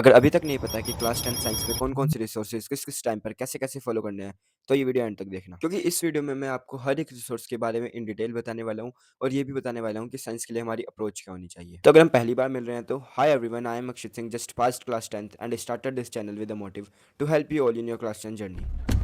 अगर अभी तक नहीं पता कि क्लास 10 साइंस में कौन-कौन से रिसोर्सेज़ किस-किस टाइम पर कैसे-कैसे फ़ॉलो करने हैं, तो ये वीडियो एंड तक देखना। क्योंकि इस वीडियो में मैं आपको हर एक रिसोर्स के बारे में इन डिटेल बताने वाला हूँ और ये भी बताने वाला हूँ कि साइंस के लिए हमारी अप्रोच क्या होनी चाहिए। तो अगर हम पहली बार मिल रहे हैं तो hi everyone, I am Akshit Singh, just passed class 10th and I started this channel with a motive to help you all in your class 10 journey.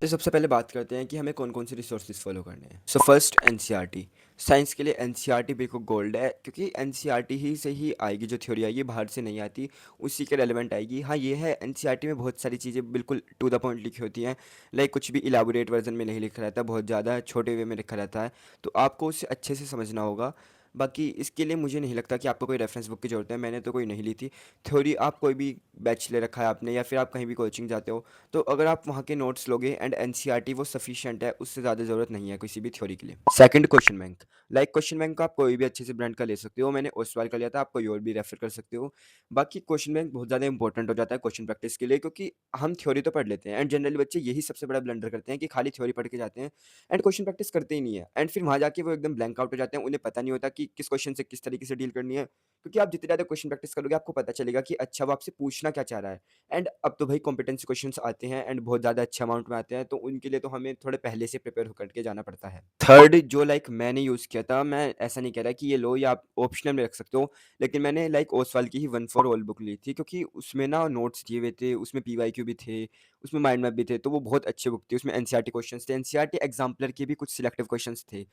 तो सबसे पहले बात करते हैं कि हमें कौन-कौन से रिसोर्सेज़ फ़ॉलो करने हैं। So first NCERT. साइंस के लिए एनसीईआरटी बिल्कुल गोल्ड है क्योंकि एनसीईआरटी ही से ही आएगी जो थ्योरी आएगी, बाहर से नहीं आती, उसी के रेलेवेंट आएगी। हाँ, ये है एनसीईआरटी में बहुत सारी चीज़ें बिल्कुल टू द पॉइंट लिखी होती हैं, लाइक कुछ भी इलैबोरेट वर्ज़न में नहीं लिखा रहता, बहुत ज़्यादा छोटे वे में लिखा रहता है, तो आपको उसे अच्छे से समझना होगा। बाकी इसके लिए मुझे नहीं लगता कि आपको कोई रेफरेंस बुक की ज़रूरत है, मैंने तो कोई नहीं ली थी। थ्योरी आप कोई भी बैच ले रखा है आपने या फिर आप कहीं भी कोचिंग जाते हो, तो अगर आप वहाँ के नोट्स लोगे एंड एनसीईआरटी वो सफिशिएंट है, उससे ज़्यादा ज़रूरत नहीं है किसी भी थ्योरी के लिए। Second, question bank. Like question bank को आप कोई भी अच्छे से ब्रांड का ले सकते हो, मैंने ओसवाल का लिया था, आप कोई और भी रेफर कर सकते हो। बाकी क्वेश्चन बैंक बहुत ज़्यादा इंपॉर्टेंट हो जाता है क्वेश्चन प्रैक्टिस के लिए, क्योंकि हम थ्योरी तो पढ़ लेते हैं एंड जनरली बच्चे यही सबसे बड़ा ब्लंडर करते हैं कि खाली थ्योरी पढ़ के जाते हैं एंड क्वेश्चन प्रैक्टिस करते ही नहीं है एंड फिर वहाँ जाके वो एकदम ब्लैंक आउट हो जाते हैं, उन्हें पता नहीं होता कि किस क्वेश्चन से किस तरीके से डील करनी है, क्योंकि आप जितने ज़्यादा क्वेश्चन प्रैक्टिस करोगे आपको पता चलेगा कि अच्छा वो आपसे पूछना क्या चाह रहा है। एंड अब तो भाई कॉम्पिटेंसी क्वेश्चंस आते हैं एंड बहुत ज़्यादा अच्छे अमाउंट में आते हैं, तो उनके लिए तो हमें थोड़े पहले से प्रिपेयर होकर के जाना पड़ता है। थर्ड, जो लाइक मैंने यूज़ किया था, मैं ऐसा नहीं कह रहा कि ये लो या आप ऑप्शनल में रख सकते हो, लेकिन मैंने लाइक ओसवाल की ही वन फॉर ऑल बुक ली थी, क्योंकि उसमें ना नोट्स दिए हुए थे, उसमें पीवाईक्यू भी थे, उसमें माइंड मैप भी थे, तो वो बहुत अच्छी बुक थी। उसमें एनसीईआरटी क्वेश्चंस थे, एनसीईआरटी एग्जाम्पलर के भी कुछ सिलेक्टिव क्वेश्चंस थे।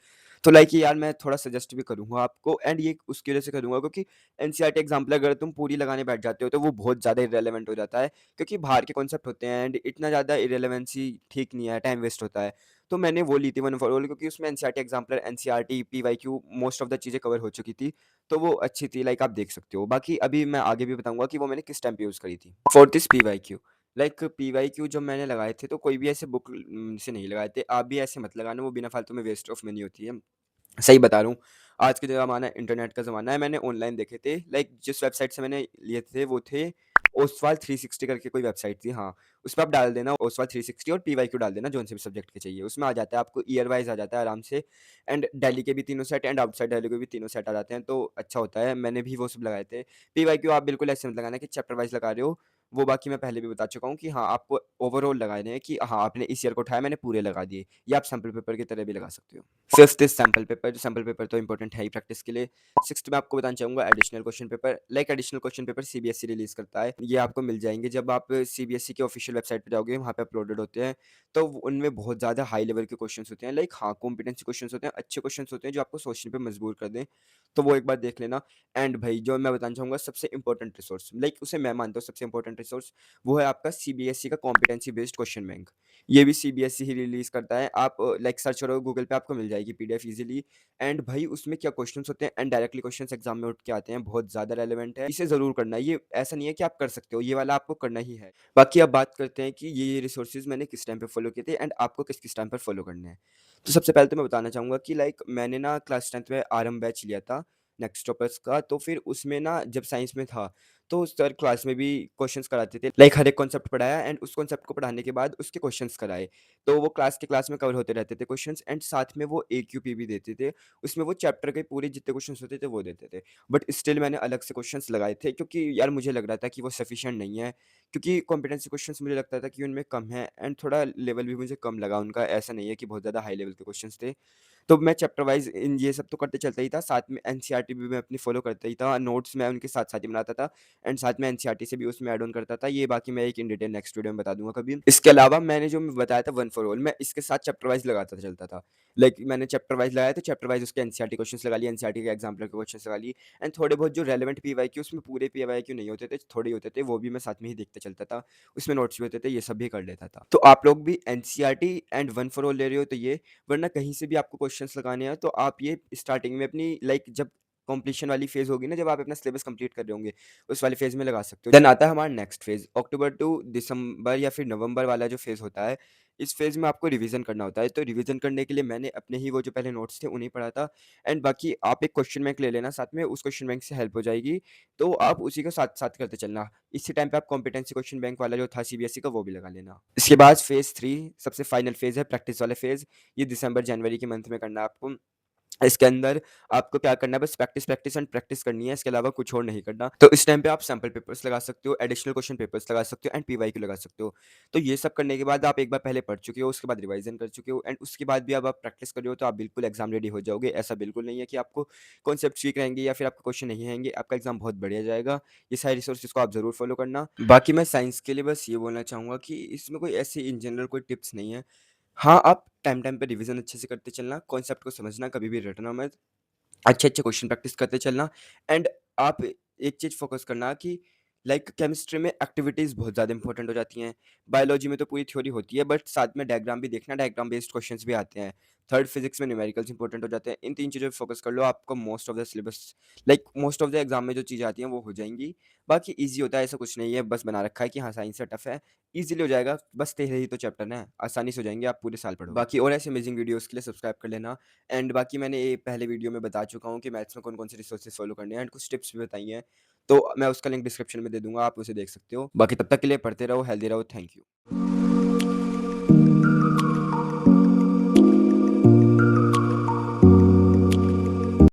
तो लाइक ये यार मैं थोड़ा सजेस्ट भी करूँगा आपको, एंड ये उसकी वजह से करूँगा क्योंकि एनसीईआरटी एग्जाम्पलर अगर तुम पूरी लगाने बैठ जाते हो तो वो बहुत ज़्यादा इररेलेवेंट हो जाता है, क्योंकि बाहर के कॉन्सेप्ट होते हैं एंड इतना ज़्यादा इररेलेवेंसी ठीक नहीं है, टाइम वेस्ट होता है। तो मैंने वो ली थी वन फॉर ऑल, क्योंकि उसमें NCERT exemplar, NCERT, PYQ most of the चीज़ें कवर हो चुकी थी, तो वो अच्छी थी, लाइक आप देख सकते हो। बाकी अभी मैं आगे भी बताऊँगा कि वो मैंने किस टाइम पे यूज़ करी थी। Fourth is PYQ. Like PYQ जब मैंने लगाए थे तो कोई भी ऐसे बुक से नहीं लगाए थे, आप भी ऐसे मत लगाना, वो बिना फालतू में वेस्ट ऑफ मनी होती है। सही बता रहा हूँ, आज के ज़माना इंटरनेट का ज़माना है, मैंने ऑनलाइन देखे थे, लाइक जिस वेबसाइट से मैंने लिए थे वो थे ओसवाल 360 करके कोई वेबसाइट थी, हाँ, उसपे आप डाल देना ओसवाल 360 और पीवाईक्यू डाल देना जोन से भी सब्जेक्ट के चाहिए, उसमें आ जाता है, आपको ईयर वाइज़ आ जाता है आराम से, एंड दिल्ली के भी तीनों सेट एंड आउटसाइड दिल्ली के भी तीनों सेट आ जाते हैं, तो अच्छा होता है, मैंने भी वो सब लगाए थे। पीवाईक्यू आप बिल्कुल ऐसे मत लगाना कि चैप्टर वाइज़ लगा रहे हो, वो बाकी मैं पहले भी बता चुका हूँ कि हाँ, आपको ओवरऑल लगाने हैं कि हाँ, आपने इस ईयर को उठाया, मैंने पूरे लगा दिए, या आप सैंपल पेपर की तरह भी लगा सकते हो। फिफ्थ इज़ सैंपल पेपर तो इंपॉर्टेंट है ही प्रैक्टिस के लिए। सिक्स्थ में आपको बताना चाहूँगा additional question paper, like additional question paper CBSE release करता है। ये आपको मिल जाएँगे जब आप सीबीएसई की ऑफिशियल वेबसाइट पे जाओगे, वहाँ पे अपलोडेड होते हैं। तो उनमें बहुत ज़्यादा हाई लेवल के क्वेश्चन्स होते हैं, लाइक हाँ, कॉम्पिटेंसी क्वेश्चन्स होते हैं, अच्छे क्वेश्चन्स होते हैं जो आपको सोचने पे मजबूर कर दें। तो वो एक बार देख लेना। एंड भाई जो मैं बताना चाहूँगा सबसे इंपॉर्टेंट रिसोर्स, लाइक उसे मैं मानता हूँ सबसे इंपॉर्टेंट रिसोर्स, वो है आपका सीबीएसई का कॉम्पिटेंसी बेस्ड क्वेश्चन बैंक। ये भी सीबीएसई ही रिलीज़ करता है। आप लाइक सर्च करोगे गूगल पे, आपको मिल जाएगी पीडीएफ ईज़िली। एंड भाई उसमें क्या क्वेश्चंस होते हैं एंड डायरेक्टली क्वेश्चंस एग्जाम में उठ के आते हैं, बहुत ज़्यादा रेलेवेंट है, इसे ज़रूर करना है। ये ऐसा नहीं है कि आप कर सकते हो, ये वाला आपको करना ही है। बाकी अब बात करते हैं कि ये रिसोर्सेज मैंने किस टाइम पे फॉलो किए थे एंड आपको किस किस टाइम पर फॉलो करने हैं। तो सबसे पहले तो मैं बताना चाहूँगा कि लाइक मैंने ना क्लास 10th में आरएम बैच लिया था नेक्स्ट टॉपर्स का, तो फिर उसमें ना जब साइंस में था तो सर क्लास में भी क्वेश्चंस कराते थे, लाइक हर एक कॉन्सेप्ट पढ़ाया एंड उस कॉन्सेप्ट को पढ़ाने के बाद उसके क्वेश्चंस कराए, तो वो क्लास में कवर होते रहते थे क्वेश्चंस, एंड साथ में वो एक्यूपी भी देते थे, उसमें वो चैप्टर के पूरे जितने क्वेश्चंस होते थे वो देते थे। बट स्टिल मैंने अलग से क्वेश्चंस लगाए थे, क्योंकि यार मुझे लग रहा था कि वो सफिशिएंट नहीं है, क्योंकि कॉम्पिटेंसी क्वेश्चंस मुझे लगता था कि उनमें कम है एंड थोड़ा लेवल भी मुझे कम लगा उनका, ऐसा नहीं है कि बहुत ज़्यादा हाई लेवल के क्वेश्चंस थे। तो मैं चैप्टर वाइज़ इन ये सब तो करते चलता ही था, साथ में एनसीईआरटी भी मैं अपनी फ़ॉलो करता ही था, नोट्स मैं उनके साथ-साथ ही बनाता था एंड साथ में एनसीईआरटी से भी उसमें ऐड ऑन करता था। ये बाकी मैं एक इन डिटेल नेक्स्ट वीडियो में बता दूँगा कभी। इसके अलावा मैंने जो बताया था वन फॉर ऑल, मैं इसके साथ चैप्टर वाइज़ लगाता चलता था। लाइक मैंने चैप्टर वाइज़ लगाया तो चैप्टर वाइज़ उसके एनसीईआरटी क्वेश्चंस लगा लिए, एनसीईआरटी के एग्जाम्पल के क्वेश्चंस लगा लिए एंड थोड़े बहुत जो रेलेवेंट पीवाईक्यू, उसमें पूरे पीवाईक्यू नहीं होते थे, थोड़े ही होते थे, वो भी मैं साथ में ही देखते चलता था। उसमें नोट्स भी होते थे, ये सब भी कर लेता था। तो आप लोग भी NCERT and one for all ले रहे हो तो ये, वरना कहीं से भी आपको क्वेश्चंस लगाने हैं तो आप ये स्टार्टिंग में अपनी लाइक जब कंप्लीशन वाली फेज होगी ना, जब आप अपना सिलेबस कंप्लीट कर रहे होंगे, उस वाली फेज में लगा सकते हो। देन आता है हमारा नेक्स्ट फेज, अक्टूबर टू दिसंबर या फिर नवंबर वाला जो फेज होता है, इस फेज में आपको रिवीजन करना होता है। तो रिवीजन करने के लिए मैंने अपने ही वो जो पहले नोट्स थे उन्हें पढ़ा था एंड बाकी आप एक क्वेश्चन बैंक ले लेना साथ में, उस क्वेश्चन बैंक से हेल्प हो जाएगी, तो आप उसी को साथ साथ करते चलना। इसी टाइम पे आप कॉम्पिटेंसी क्वेश्चन बैंक वाला जो था सीबीएसई का वो भी लगा लेना। इसके बाद फेज 3 सबसे फाइनल फेज है, प्रैक्टिस वाला फेज, ये दिसंबर जनवरी के मंथ में करना है आपको। इसके अंदर आपको क्या करना है, बस प्रैक्टिस, प्रैक्टिस एंड प्रैक्टिस करनी है, इसके अलावा कुछ और नहीं करना। तो इस टाइम पे आप सैंपल पेपर्स लगा सकते हो, एडिशनल क्वेश्चन पेपर्स लगा सकते हो एंड पीवाईक्यू लगा सकते हो। तो ये सब करने के बाद आप एक बार पहले पढ़ चुके हो, उसके बाद रिवीजन कर चुके हो एंड उसके बाद भी अब आप प्रैक्टिस कर रहे हो, तो आप बिल्कुल एग्ज़ाम रेडी हो जाओगे। ऐसा बिल्कुल नहीं है कि आपको कॉन्सेप्ट्स वीक रहेंगे या फिर आपके क्वेश्चन नहीं आएँगे, आपका एग्ज़ाम बहुत बढ़िया जाएगा। ये सारे रिसोर्सेज़ को आप ज़रूर फॉलो करना। बाकी मैं साइंस के लिए बस ये बोलना चाहूँगा कि इसमें कोई ऐसी इन जनरल कोई टिप्स नहीं है। हाँ, आप टाइम टाइम पे रिवीजन अच्छे से करते चलना, कॉन्सेप्ट को समझना, कभी भी रटना मत। अच्छे-अच्छे क्वेश्चन प्रैक्टिस करते चलना एंड आप एक चीज़ फ़ोकस करना कि लाइक केमिस्ट्री में एक्टिविटीज़ बहुत ज़्यादा इंपॉर्टेंट हो जाती हैं। बायोलॉजी में तो पूरी थ्योरी होती है बट साथ में डायग्राम भी देखना, डायग्राम बेस्ड क्वेश्चंस भी आते हैं। थर्ड फिज़िक्स में न्यूमेरिकल्स इंपॉर्टेंट हो जाते हैं। इन 3 चीज़ों पे फ़ोकस कर लो, आपको most of the syllabus like most of the exam में जो चीज़ें आती हैं वो हो जाएँगी। बाकी ईज़ी होता है, ऐसा कुछ नहीं है, बस बना रखा है कि हाँ, साइंस से टफ़ है, ईज़िली हो जाएगा, बस 13 ही तो चैप्टर हैं, आसानी से हो जाएँगे, आप पूरे साल पढ़ोगे। बाकी और ऐसे अमेज़िंग वीडियोज़ के लिए सब्सक्राइब कर लेना। एंड बाकी मैंने ये पहले वीडियो में बता चुका हूँ कि मैथ्स में कौन-कौन से रिसोर्सेज़ फ़ॉलो करने हैं एंड कुछ टिप्स भी बताई हैं। तो मैं उसका लिंक डिस्क्रिप्शन में दे दूँगा, आप उसे देख सकते हो। बाकी तब तक के लिए पढ़ते रहो, हेल्दी रहो, थैंक यू।